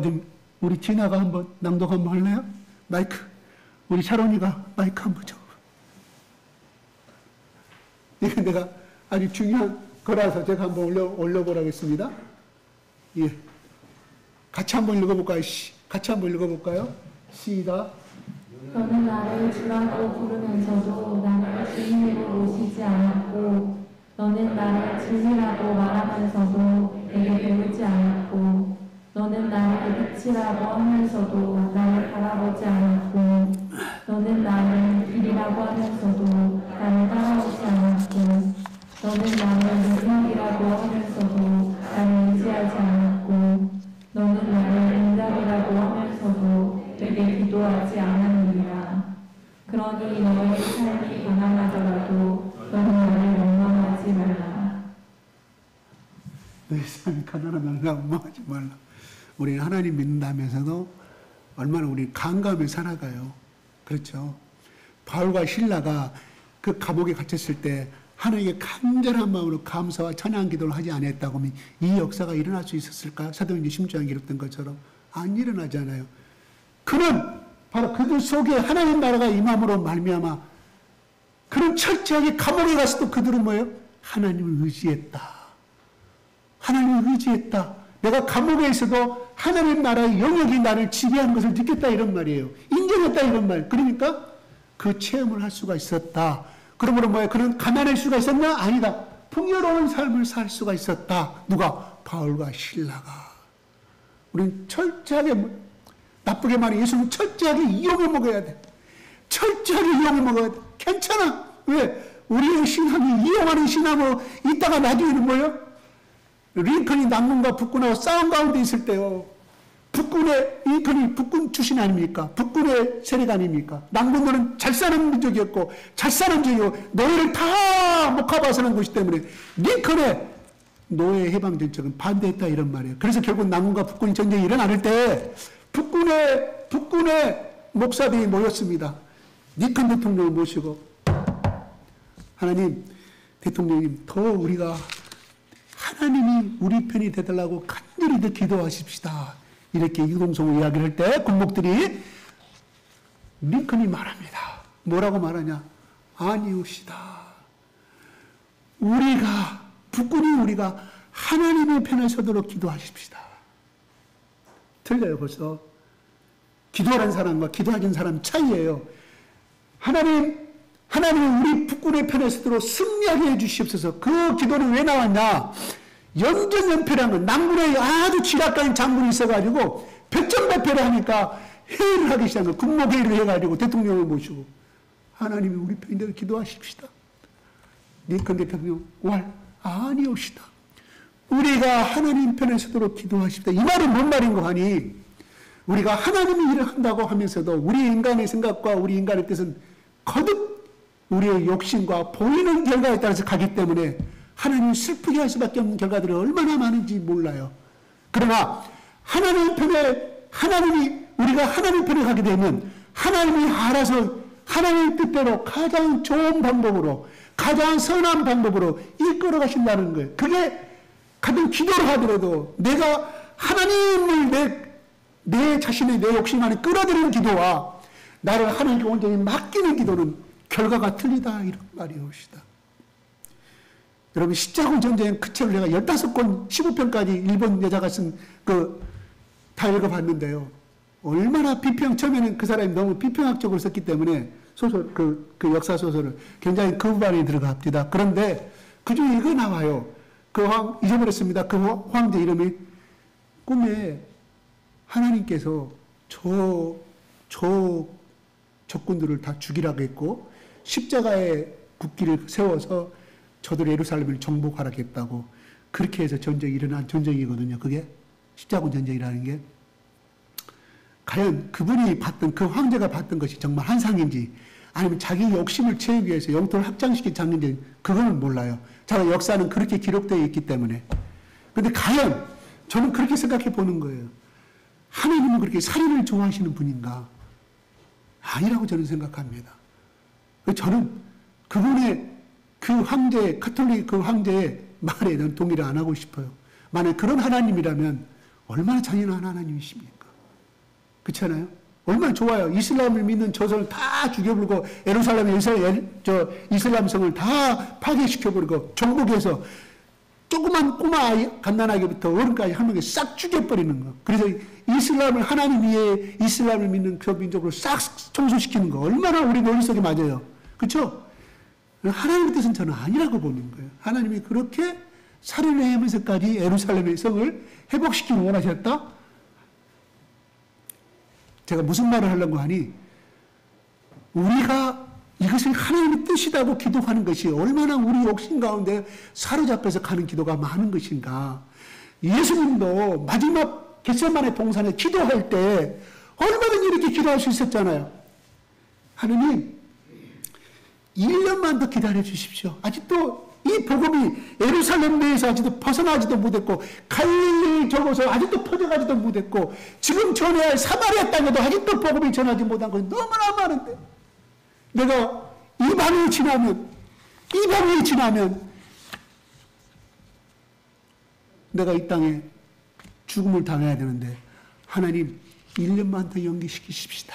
좀 우리 진아가 한번 낭독 한번 할래요? 마이크. 우리 샤론이가 마이크 한번 줘. 이게 내가 아주 중요한 거라서 제가 한번 올려보라겠습니다. 예. 같이 한번 읽어볼까요? 같이 한번 읽어볼까요? 시작. 너는 나를 주라고 부르면서도 나를 주님으로 모시지 않았고 너는 나를 진리라고 말하면서도 내게 배우지 않았고 너는 나를 빛이라고 하면서도 나를 바라보지 않았고 너는 나를 길이라고 하면서도 나를 따라오지 않았고 너는 나를 능력이라고 하면서도 구하지 않았느니라. 그러니 너의 삶이 가난하더라도 너는 나를 원망하지 말라. 너의 삶이 가난하면 원망하지 말라. 우리는 하나님 믿는다면서도 얼마나 우리 간감히 살아가요. 그렇죠. 바울과 신라가 그 감옥에 갇혔을 때 하나님께 간절한 마음으로 감사와 찬양 기도를 하지 않았다고 하면 이 역사가 일어날 수 있었을까? 사도행전 16장에 기록된 것처럼 안 일어나잖아요. 그는 바로 그들 속에 하나님 나라가 임함으로 말미암아 그런 철저하게 감옥에 갔어도 그들은 뭐예요? 하나님을 의지했다. 하나님을 의지했다. 내가 감옥에 있어도 하나님 나라의 영역이 나를 지배하는 것을 느꼈다 이런 말이에요. 인정했다 이런 말. 그러니까 그 체험을 할 수가 있었다. 그러므로 뭐예요? 그는 가난할 수가 있었나? 아니다. 풍요로운 삶을 살 수가 있었다. 누가? 바울과 신라가. 우리는 철저하게, 나쁘게 말해 예수는 철저하게 이용해 먹어야 돼. 철저하게 이용해 먹어야 돼. 괜찮아. 왜? 우리의 신앙이 이용하는 신앙으로 있다가 나중에는 뭐예요? 링컨이 남문과 북군하고 싸움 가운데 있을 때요. 북군의, 링컨이 북군 출신 아닙니까? 북군의 세력 아닙니까? 남군들은 잘 사는 민족이었고, 잘 사는 민족이고, 노예를 다 목합하서는 것이기 때문에, 링컨의 노예 해방 정책은 반대했다, 이런 말이에요. 그래서 결국 남군과 북군 전쟁이 일어날 때, 북군의 목사들이 모였습니다. 링컨 대통령을 모시고, 하나님, 대통령님, 더 우리가, 하나님이 우리 편이 되달라고 간절히 더 기도하십시다. 이렇게 유동성을 이야기를 할 때 군목들이 링컨이 말합니다. 뭐라고 말하냐? 아니옵시다. 우리가 하나님의 편에 서도록 기도하십시다. 틀려요, 벌써. 기도하는 사람과 기도하는 사람 차이예요. 하나님이 우리 북군의 편에 서도록 승리하게 해주시옵소서. 그 기도는 왜 나왔냐? 연전연패라는 건 남군에 아주 지략가인 장군이 있어가지고 백전백패를 하니까 회의를 하기 시작한 거예요. 군목회의를 해가지고 대통령을 모시고 하나님이 우리 편인데 기도하십시다. 링컨 대통령 아니옵시다. 우리가 하나님 편에 서도록 기도하십시다. 이 말은 뭔 말인 거 하니? 우리가 하나님의 일을 한다고 하면서도 우리 인간의 생각과 우리 인간의 뜻은 거듭 우리의 욕심과 보이는 결과에 따라서 가기 때문에 하나님을 슬프게 할 수밖에 없는 결과들이 얼마나 많은지 몰라요. 그러나 우리가 하나님 편에 가게 되면 하나님이 알아서 하나님의 뜻대로 가장 좋은 방법으로, 가장 선한 방법으로 이끌어 가신다는 거예요. 그게 같은 기도를 하더라도 내가 하나님을 내 자신의 내 욕심 안에 끌어들이는 기도와 나를 하나님께 온전히 맡기는 기도는 결과가 틀리다, 이런 말이 옵시다. 여러분, 십자군 전쟁 그 책을 내가 15권, 15편까지 일본 여자가 쓴 다 읽어봤는데요. 얼마나 처음에는 그 사람이 너무 비평학적으로 썼기 때문에 소설, 그 역사 소설을 굉장히 그 부분에 들어갑니다. 그런데 그 중에 이거 나와요. 잊어버렸습니다. 그 황제 이름이 꿈에 하나님께서 적군들을 다 죽이라고 했고, 십자가의 국기를 세워서 저들 예루살렘을 정복하라겠다고, 그렇게 해서 전쟁이 일어난 전쟁이거든요. 그게 십자군 전쟁이라는 게. 과연 그분이 봤던, 그 황제가 봤던 것이 정말 한상인지 아니면 자기 욕심을 채우기 위해서 영토를 확장시킨 장면인지 그거는 몰라요. 자, 역사는 그렇게 기록되어 있기 때문에. 그런데 과연 저는 그렇게 생각해 보는 거예요. 하나님은 그렇게 살인을 좋아하시는 분인가? 아니라고 저는 생각합니다. 저는 그분의 카톨릭 그 황제의 말에 는 동의를 안 하고 싶어요. 만약 그런 하나님이라면 얼마나 잔인한 하나님이십니까? 그렇잖아요? 얼마나 좋아요. 이슬람을 믿는 저성을 다 죽여버리고, 예루살렘의 이슬람 성을 다 파괴시켜버리고, 정복해서 조그만 꼬마 아이, 갓난아기부터 어른까지 한 명에 싹 죽여버리는 거. 그래서 하나님 위에 이슬람을 믿는 그 민족으로 싹 청소시키는 거. 얼마나 우리 머릿속에 맞아요. 그렇죠? 하나님의 뜻은 저는 아니라고 보는 거예요. 하나님이 그렇게 살인을 하면서까지 예루살렘의 성을 회복시키기 원하셨다? 제가 무슨 말을 하려고 하니, 우리가 이것을 하나님의 뜻이라고 기도하는 것이 얼마나 우리 욕심 가운데 사로잡혀서 가는 기도가 많은 것인가. 예수님도 마지막 겟세마네 동산에 기도할 때 얼마든지 이렇게 기도할 수 있었잖아요. 하느님, 1년만 더 기다려 주십시오. 아직도 이 복음이 예루살렘 내에서 아직도 벗어나지도 못했고, 갈릴리 적어서 아직도 퍼져가지도 못했고, 지금 전해야 할 사마리아 땅에도 아직도 복음이 전하지 못한 것이 너무나 많은데, 내가 이 밤이 지나면 내가 이 땅에 죽음을 당해야 되는데, 하나님 1년만 더 연기시키십시다.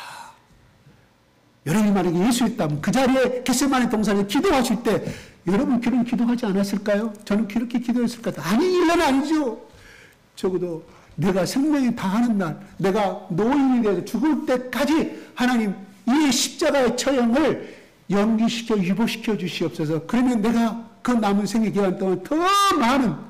여러분이 만약에 예수였다면 그 자리에 겟세마네 동산에 기도하실 때 여러분 그런 기도하지 않았을까요? 저는 그렇게 기도했을까요? 아니, 1년 아니죠. 적어도 내가 생명이 다하는 날, 내가 노인이 되어서 죽을 때까지 하나님 이 십자가의 처형을 연기시켜 유보시켜 주시옵소서. 그러면 내가 그 남은 생애 기간 동안 더 많은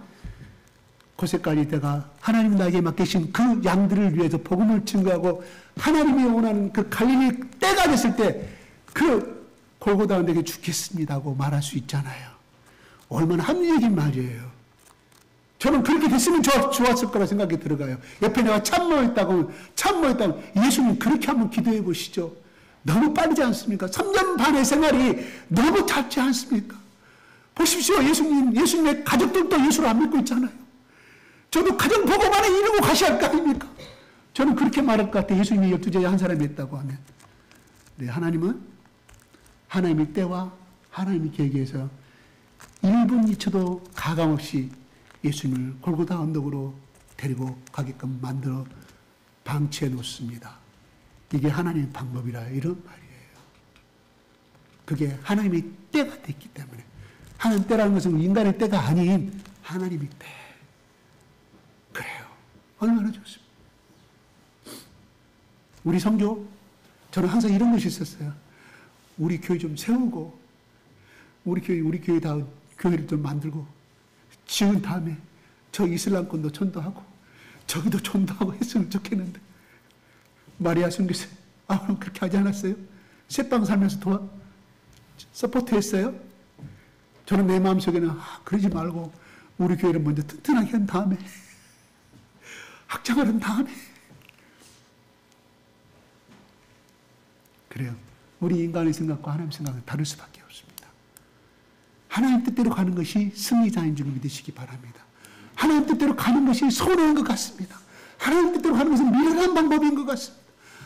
곳에까지 내가 하나님 나에게 맡기신 그 양들을 위해서 복음을 증거하고 하나님이 원하는 그 갈릴리 때가 됐을 때 그 골고다 내게 죽겠습니다고 말할 수 있잖아요. 얼마나 합리적인 말이에요. 저는 그렇게 됐으면 좋았을 거라 생각이 들어가요. 옆에 내가 참모했다고 예수님 그렇게 한번 기도해 보시죠. 너무 빠르지 않습니까? 3년 반의 생활이 너무 짧지 않습니까? 보십시오. 예수님의 가족들도 예수를 안 믿고 있잖아요. 저도 가정 보고만에 이루고 가셔야 할 거 아닙니까? 저는 그렇게 말할 것 같아요. 예수님이 12제자에 한 사람이 있다고 하면. 네, 하나님은 하나님의 때와 하나님의 계획에서 1분 2초도 가감없이 예수님을 골고다 언덕으로 데리고 가게끔 만들어 방치해 놓습니다. 이게 하나님의 방법이라 이런 말이에요. 그게 하나님의 때가 됐기 때문에. 하나님 때라는 것은 인간의 때가 아닌 하나님의 때. 그래요. 얼마나 좋습니다. 우리 성교, 저는 항상 이런 것이 있었어요. 우리 교회 좀 세우고, 우리 교회 다음 교회를 좀 만들고, 지은 다음에 저 이슬람권도 전도하고, 저기도 전도하고 했으면 좋겠는데, 마리아 선교사, 그럼 그렇게 하지 않았어요? 새빵 살면서 서포트 했어요? 저는 내 마음속에는, 그러지 말고, 우리 교회를 먼저 튼튼하게 한 다음에, 확장을 한 다음에, 그래요. 우리 인간의 생각과 하나님의 생각은 다를 수밖에 없습니다. 하나님 뜻대로 가는 것이 승리자인 줄 믿으시기 바랍니다. 하나님 뜻대로 가는 것이 손해인 것 같습니다. 하나님 뜻대로 가는 것은 미련한 방법인 것 같습니다.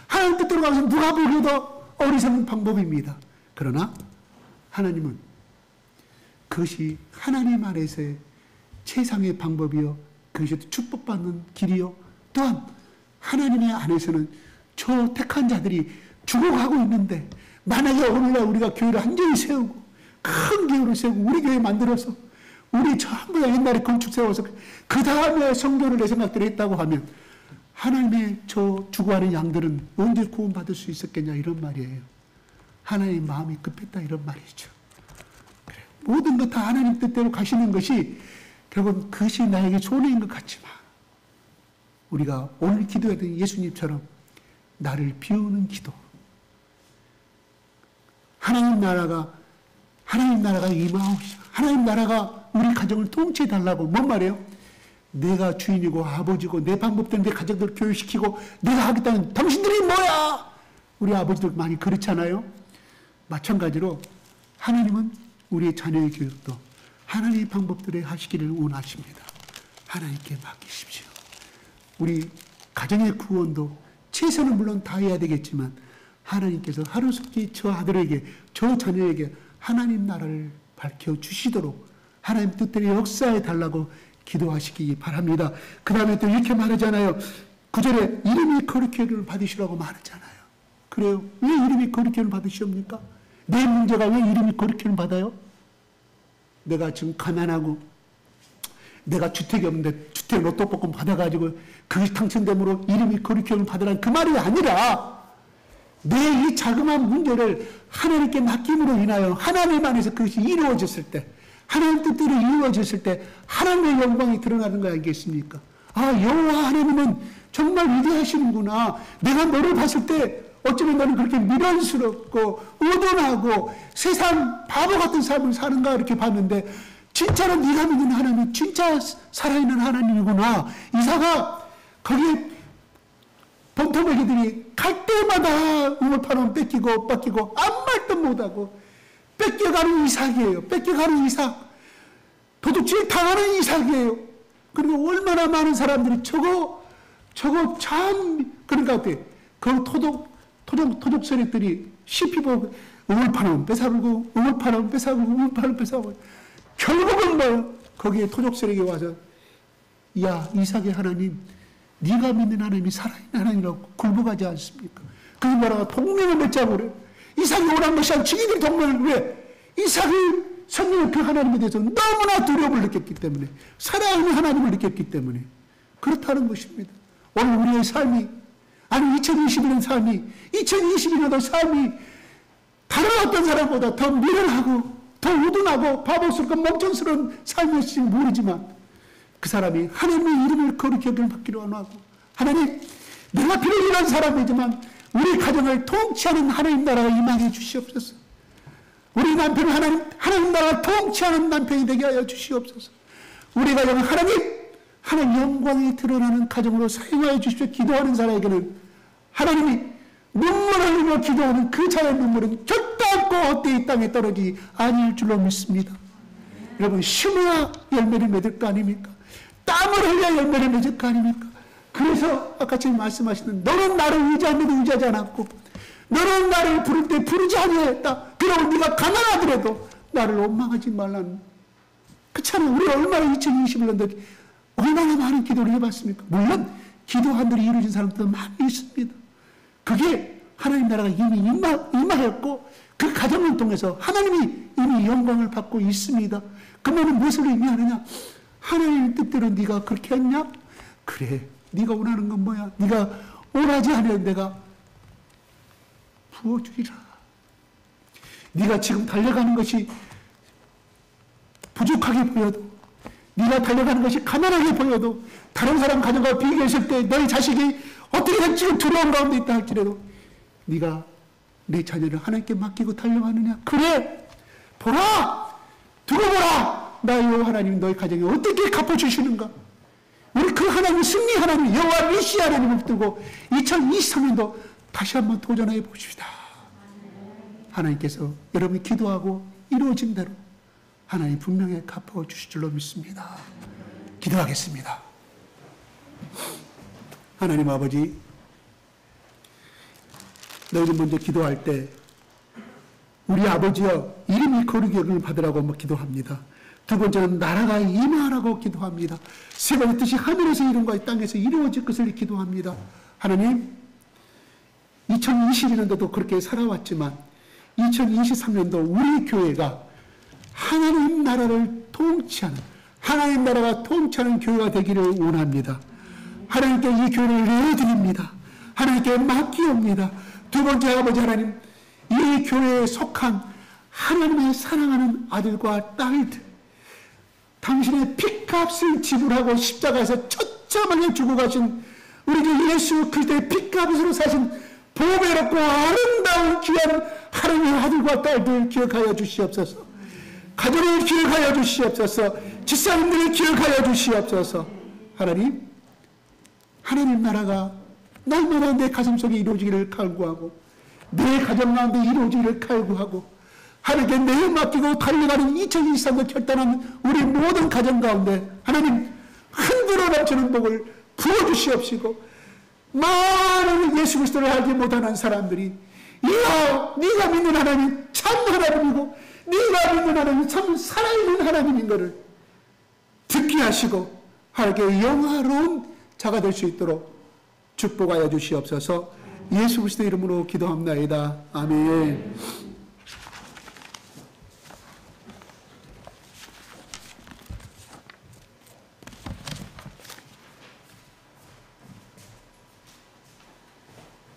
하나님 뜻대로 가는 것은 누가 보려도 어리석은 방법입니다. 그러나 하나님은 그것이 하나님 안에서의 최상의 방법이요, 그것이 축복받는 길이요, 또한 하나님의 안에서는 저 택한 자들이 죽어가고 있는데, 만약에 오늘날 우리가 교회를 완전히 세우고 큰 교회를 세우고 우리 교회 만들어서 우리 전부 다 옛날에 건축 세워서 그 다음에 성교를 내 생각대로 했다고 하면 하나님의 저 죽어가는 양들은 언제 구원받을 수 있었겠냐 이런 말이에요. 하나님의 마음이 급했다 이런 말이죠. 그래. 모든 것 다 하나님 뜻대로 가시는 것이 결국은 그것이 나에게 손해인 것 같지만 우리가 오늘 기도했던 예수님처럼 나를 비우는 기도, 하나님 나라가 임하옵시고 하나님 나라가 우리 가정을 통치해 달라고. 뭔 말이에요? 내가 주인이고 아버지고 내 방법대로 내 가족들 교육시키고 내가 하겠다는 당신들이 뭐야? 우리 아버지들 많이 그렇잖아요. 마찬가지로 하나님은 우리의 자녀의 교육도 하나님의 방법대로 하시기를 원하십니다. 하나님께 맡기십시오. 우리 가정의 구원도 최선은 물론 다해야 되겠지만 하나님께서 하루속히 저 아들에게, 저 자녀에게 하나님 나라를 밝혀주시도록 하나님 뜻대로 역사해 달라고 기도하시기 바랍니다. 그 다음에 또 이렇게 말하잖아요. 9절에 이름이 거룩회를 받으시라고 말하잖아요. 그래요. 왜 이름이 거룩회를 받으시옵니까? 내 문제가 왜 이름이 거룩회를 받아요? 내가 지금 가난하고 내가 주택이 없는데 주택 로또 복권 받아가지고 그것이 당첨됨으로 이름이 거룩회를 받으라는 그 말이 아니라 내 이 자그마한 문제를 하나님께 맡김으로 인하여 하나님 안에서 그것이 이루어졌을 때, 하나님 뜻대로 이루어졌을 때 하나님의 영광이 드러나는 거 아니겠습니까? 여호와 하나님은 정말 위대하시는구나. 내가 너를 봤을 때 어쩌면 나는 그렇게 미련스럽고 의존하고 세상 바보 같은 삶을 사는가 이렇게 봤는데 진짜로 네가 믿는 하나님이 진짜 살아있는 하나님이구나. 이사가 거기에 범토벌기들이 갈 때마다 우물파는 뺏기고 아무 말도 못하고 뺏겨가는 이삭이에요. 뺏겨가는 이삭. 도둑질 당하는 이삭이에요. 그리고 얼마나 많은 사람들이 저거 참, 그러니까 어때? 그 토독 세력들이 시피고 우물파는 뺏어가고 우물파는 뺏어가고 결국은 뭐 거기에 토독 세력이 와서 야, 이삭의 하나님, 네가 믿는 하나님이 살아있는 하나님이라고 굴복하지 않습니까? 그게 뭐라고 동맹을 맺자고 그래. 이삭이 원한 것이 아니라 지기들 동맹을 왜? 이삭이 성령의 그 하나님에 대해서 너무나 두려움을 느꼈기 때문에, 살아있는 하나님을 느꼈기 때문에 그렇다는 것입니다. 오늘 우리의 삶이, 아니 2021년 삶이, 2022년도 삶이 다른 어떤 사람보다 더 미련하고 더 우둔하고 바보스럽고 멍청스러운 삶일지 모르지만 그 사람이 하나님의 이름을 거룩하게 받기로 하고, 하나님, 내가 비록 이런 사람이지만 우리 가정을 통치하는 하나님 나라가 임하게 주시옵소서. 우리 남편은 하나님 나라가 통치하는 남편이 되게 하여 주시옵소서. 우리 가정은 하나님 영광이 드러나는 가정으로 사용하여 주십시오. 기도하는 사람에게는 하나님이 눈물을 흘리며 기도하는 그 자의 눈물은 결단코 헛되이 땅에 떨어지지 아니할 줄로 믿습니다. 여러분, 심어야 열매를 맺을 거 아닙니까? 땀을 흘려 열매를 맺을 거 아닙니까? 그래서 아까 지금 말씀하시는 너는 나를 의지하면 의지하지 않았고 너는 나를 부를 때 부르지 아니하였다. 그러면 네가 가난하더라도 나를 원망하지 말라는. 그렇잖아요. 우리 얼마나 2021년도 얼마나 많은 기도를 해봤습니까? 물론 기도한 들이 이루어진 사람들도 많이 있습니다. 그게 하나님 나라가 이미 임하였고 그 가정을 통해서 하나님이 이미 영광을 받고 있습니다. 그러면 무엇을 의미하느냐? 하나님의 뜻대로 네가 그렇게 했냐? 그래, 네가 원하는 건 뭐야? 네가 원하지 않으면 내가 부어주리라. 네가 지금 달려가는 것이 부족하게 보여도, 네가 달려가는 것이 가난하게 보여도, 다른 사람 가정과 비교했을 때 너희 자식이 어떻게든 지금 두려움 가운데 있다 할지라도 네가 내 자녀를 하나님께 맡기고 달려가느냐? 그래, 보라, 두고 보라, 나 여호와 하나님 너희 가정에 어떻게 갚아주시는가? 우리 그 하나님, 승리 하나님, 여호와 니시 하나님을 붙들고 2023년도 다시 한번 도전해 봅시다. 하나님께서 여러분이 기도하고 이루어진 대로 하나님 분명히 갚아 주실 줄로 믿습니다. 기도하겠습니다. 하나님 아버지, 너희들 먼저 기도할 때 우리 아버지여 이름이 거룩히 여김을 받으라고 기도합니다. 두 번째는 나라가 임하라고 기도합니다. 세 번째 뜻이 하늘에서 이룬과 땅에서 이루어질 것을 기도합니다. 하나님, 2022년도도 그렇게 살아왔지만 2023년도 우리 교회가 하나님 나라를 통치하는, 하나님 나라가 통치하는 교회가 되기를 원합니다. 하나님께 이 교회를 내어드립니다. 하나님께 맡기옵니다. 두 번째, 아버지 하나님, 이 교회에 속한 하나님의 사랑하는 아들과 딸들, 당신의 피값을 지불하고 십자가에서 처참하게 죽어 가신 우리 주 예수 그리스도의 피값으로 사신 보배롭고 아름다운 귀한 하나님의 아들과 딸들 기억하여 주시옵소서. 가정을 기억하여 주시옵소서. 집사님들을 기억하여 주시옵소서. 하나님, 하나님 나라가 날마다 내 가슴 속에 이루어지기를 간구하고 내 가정 가운데 이루어지기를 간구하고 하나님께 내어 맡기고 달려가는 2023년 결단한 우리 모든 가정 가운데 하나님 흔들어 넘치는 복을 부어주시옵시고, 많은 예수 그리스도를 알지 못하는 사람들이 이야, 네가 믿는 하나님 참 하나님이고 네가 믿는 하나님 참 살아있는 하나님인 것을 듣게 하시고 하나님께 영화로운 자가 될 수 있도록 축복하여 주시옵소서. 예수 그리스도 이름으로 기도합나이다. 아멘.